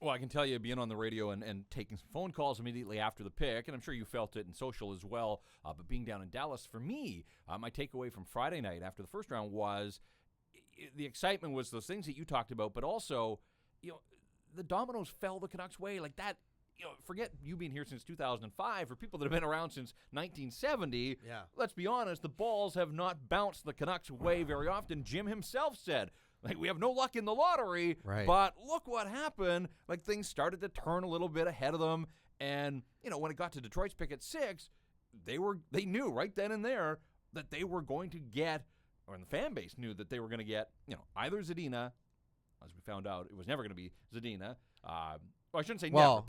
Well, I can tell you, being on the radio and taking some phone calls immediately after the pick, and I'm sure you felt it in social as well, but being down in Dallas, for me, my takeaway from Friday night after the first round was the excitement was those things that you talked about, but also, the dominoes fell the Canucks' way. Like that, forget you being here since 2005. For people that have been around since 1970, let's be honest, the balls have not bounced the Canucks' way very often. Jim himself said, we have no luck in the lottery, but look what happened. Like, things started to turn a little bit ahead of them. And, when it got to Detroit's pick at 6, they knew right then and there that they were going to get, or the fan base knew that they were going to get, either Zadina. As we found out, it was never going to be Zadina. Well, I shouldn't say never,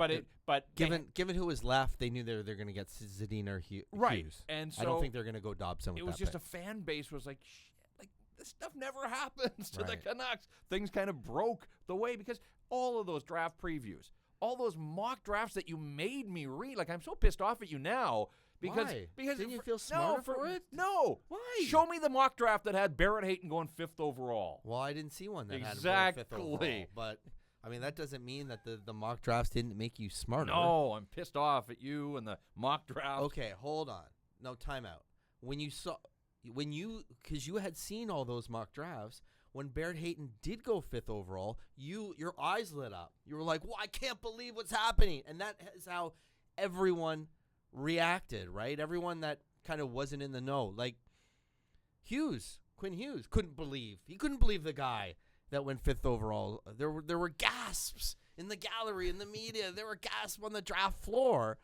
but given who was left, they knew they're going to get Zadina or Hughes. Right. And so I don't think they're going to go Dobson with that. It was just pick. a fan base was like, this stuff never happens to the Canucks. Things kind of broke the way because all of those draft previews, all those mock drafts that you made me read, like, I'm so pissed off at you now. Because didn't you feel smarter for it? No. Why? Show me the mock draft that had Barrett Hayton going 5th overall. Well, I didn't see one that had him going 5th overall. But, I mean, that doesn't mean that the mock drafts didn't make you smarter. No, I'm pissed off at you and the mock draft. Okay, hold on. No, timeout. Because you had seen all those mock drafts, when Barrett Hayton did go 5th overall, your eyes lit up. You were like, well, I can't believe what's happening. And that is how everyone reacted, right? Everyone that kind of wasn't in the know. Like Quinn Hughes couldn't believe. He couldn't believe the guy that went 5th overall. There were gasps in the gallery, in the media. There were gasps on the draft floor.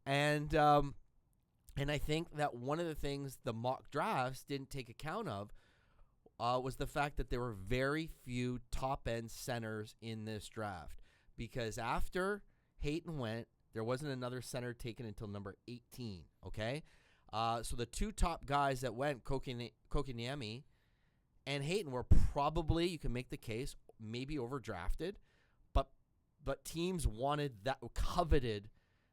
And I think that one of the things the mock drafts didn't take account of was the fact that there were very few top-end centers in this draft. Because after Hayton went, there wasn't another center taken until number 18, okay? So the two top guys that went, Kokiniemi and Hayton, were probably, you can make the case, maybe overdrafted, but teams coveted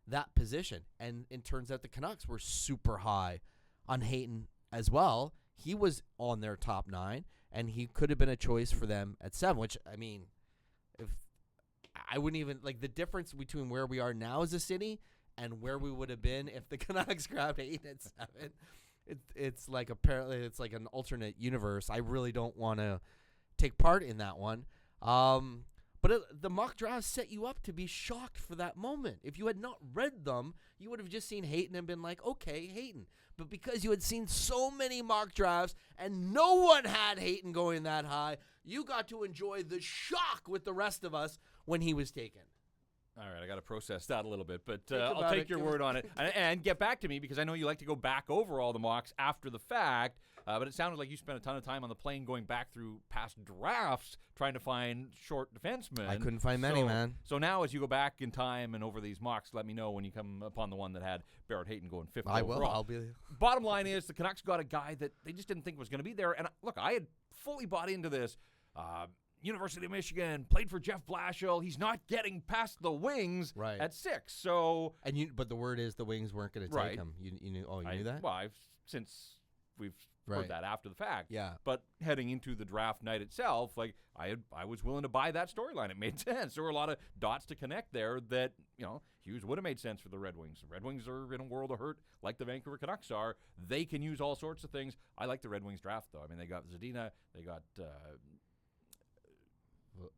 that position. And it turns out the Canucks were super high on Hayton as well. He was on their top 9, and he could have been a choice for them at 7, which, I mean, if I wouldn't even, like, the difference between where we are now as a city and where we would have been if the Canucks grabbed 8 at 7, it's like, apparently it's like an alternate universe. I really don't want to take part in that one. But the mock draft set you up to be shocked for that moment. If you had not read them, you would have just seen Hayton and been like, okay, Hayton. But because you had seen so many mock drafts and no one had Hayton going that high, you got to enjoy the shock with the rest of us when he was taken. All right, I got to process that a little bit, but I'll take your word on it and get back to me because I know you like to go back over all the mocks after the fact, but it sounded like you spent a ton of time on the plane going back through past drafts trying to find short defensemen. I couldn't find many, man. So now as you go back in time and over these mocks, let me know when you come upon the one that had Barrett Hayton going 5th overall. I will. I'll be. Bottom line is the Canucks got a guy that they just didn't think was going to be there. And look, I had fully bought into this. University of Michigan, played for Jeff Blashill. He's not getting past the Wings at 6. So, but the word is the Wings weren't going to take him. You knew? Oh, you knew that? Well, since we've heard that after the fact. Yeah. But heading into the draft night itself, like I was willing to buy that storyline. It made sense. There were a lot of dots to connect there that Hughes would have made sense for the Red Wings. The Red Wings are in a world of hurt, like the Vancouver Canucks are. They can use all sorts of things. I like the Red Wings draft though. I mean, they got Zadina. They got.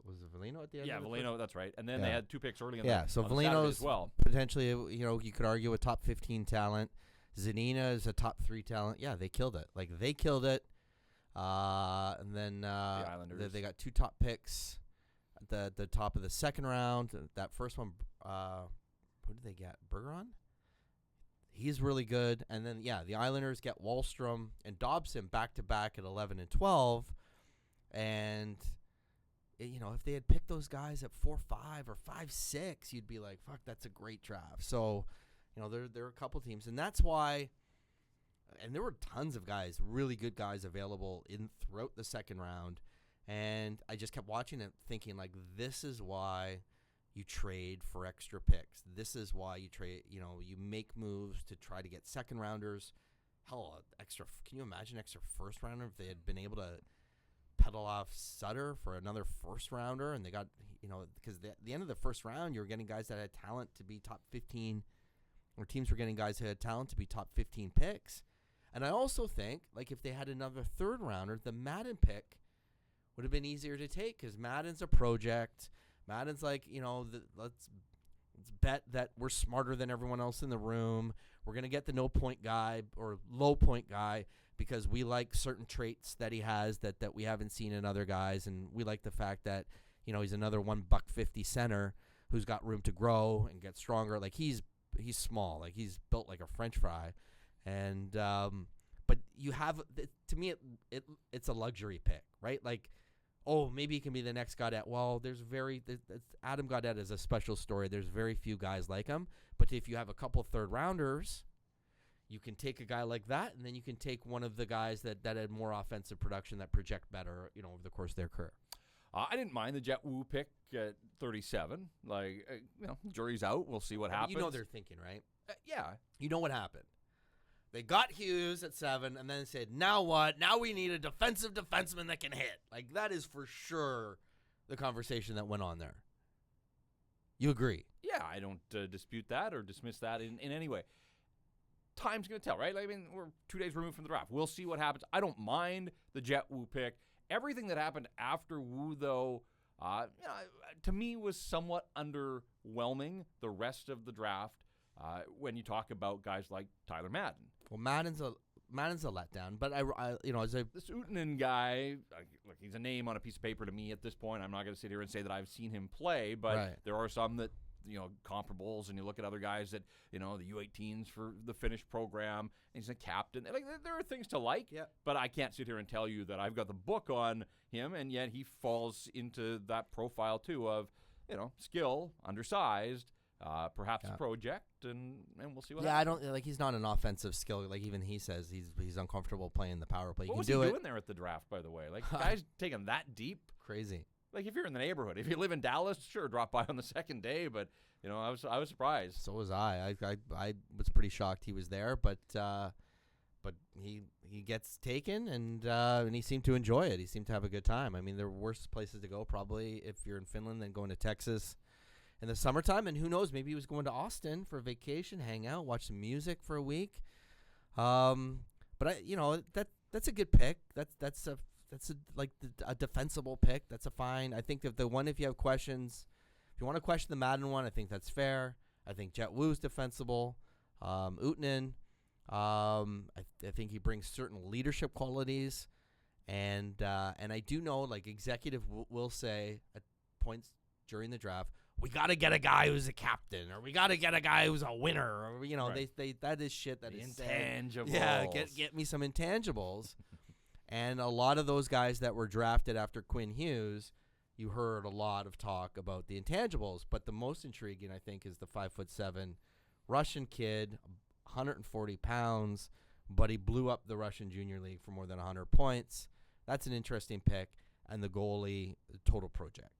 Was it Velino at the end? Yeah, Velino, that's right. And then they had 2 picks early in so on Velino's as well. Potentially, you could argue a top 15 talent. Zadina is a top 3 talent. Yeah, they killed it. Like, they killed it. And then the Islanders. They got 2 top picks at the top of the second round. That first one, who did they get? Bergeron? He's really good. And then, the Islanders get Wahlstrom and Dobson back-to-back at 11 and 12. And if they had picked those guys at 4-5 or 5-6, you'd be like, fuck, that's a great draft. So, there are a couple teams. And that's why, and there were tons of guys, really good guys available throughout the second round. And I just kept watching it thinking, like, this is why you trade for extra picks. This is why you trade, you make moves to try to get second rounders. Hell, can you imagine extra first rounder if they had been able to peddle off Sutter for another first rounder, and they got, because the end of the first round, you were getting guys that had talent to be top 15, or teams were getting guys who had talent to be top 15 picks. And I also think, like, if they had another third rounder, the Madden pick would have been easier to take because Madden's a project. Madden's like, let's bet that we're smarter than everyone else in the room. We're going to get the no point guy or low point guy because we like certain traits that he has that we haven't seen in other guys. And we like the fact that, he's another $150 center who's got room to grow and get stronger. Like he's small, like he's built like a French fry. And, but you have, to me, it's a luxury pick, right? Like, oh, maybe he can be the next Gaudette. Well, Adam Gaudette is a special story. There's very few guys like him. But if you have a couple third rounders, you can take a guy like that, and then you can take one of the guys that had more offensive production that project better, over the course of their career. I didn't mind the Jet Wu pick at 37. Like, jury's out. We'll see what happens. You know they're thinking, right? Yeah. You know what happened. They got Hughes at 7, and then they said, now what? Now we need a defensive defenseman that can hit. Like, that is for sure the conversation that went on there. You agree? Yeah, I don't dispute that or dismiss that in any way. Time's going to tell, right? Like, we're 2 days removed from the draft. We'll see what happens. I don't mind the Jet Wu pick. Everything that happened after Wu, though, to me was somewhat underwhelming the rest of the draft when you talk about guys like Tyler Madden. Well, Madden's a letdown, but this Uutinen guy, look, he's a name on a piece of paper to me at this point. I'm not going to sit here and say that I've seen him play, but there are some that comparables, and you look at other guys that the U18s for the Finnish program, and he's a captain. Like there are things to like, but I can't sit here and tell you that I've got the book on him, and yet he falls into that profile too of skill, undersized. Perhaps a project, and we'll see what happens. I don't like. He's not an offensive skill. Like even he says he's uncomfortable playing the power play. What was he doing there at the draft, by the way? Like guys taking that deep, crazy. Like if you're in the neighborhood, if you live in Dallas, sure, drop by on the second day. But I was surprised. So was I. I was pretty shocked he was there, but he gets taken, and he seemed to enjoy it. He seemed to have a good time. I mean, there are worse places to go probably if you're in Finland than going to Texas in the summertime, and who knows, maybe he was going to Austin for a vacation, hang out, watch some music for a week. But that's a good pick. That's a defensible pick. That's a fine. I think that the one, if you have questions, if you want to question the Madden one, I think that's fair. I think Jet Wu's defensible. Uutinen, I think he brings certain leadership qualities, and I do know like executive will say at points during the draft, we got to get a guy who's a captain, or we got to get a guy who's a winner, or they that is shit that is intangibles. Yeah, get me some intangibles. And a lot of those guys that were drafted after Quinn Hughes, you heard a lot of talk about the intangibles, but the most intriguing I think is the 5'7" Russian kid, 140 pounds, but he blew up the Russian Junior League for more than 100 points. That's an interesting pick, and the goalie, total project.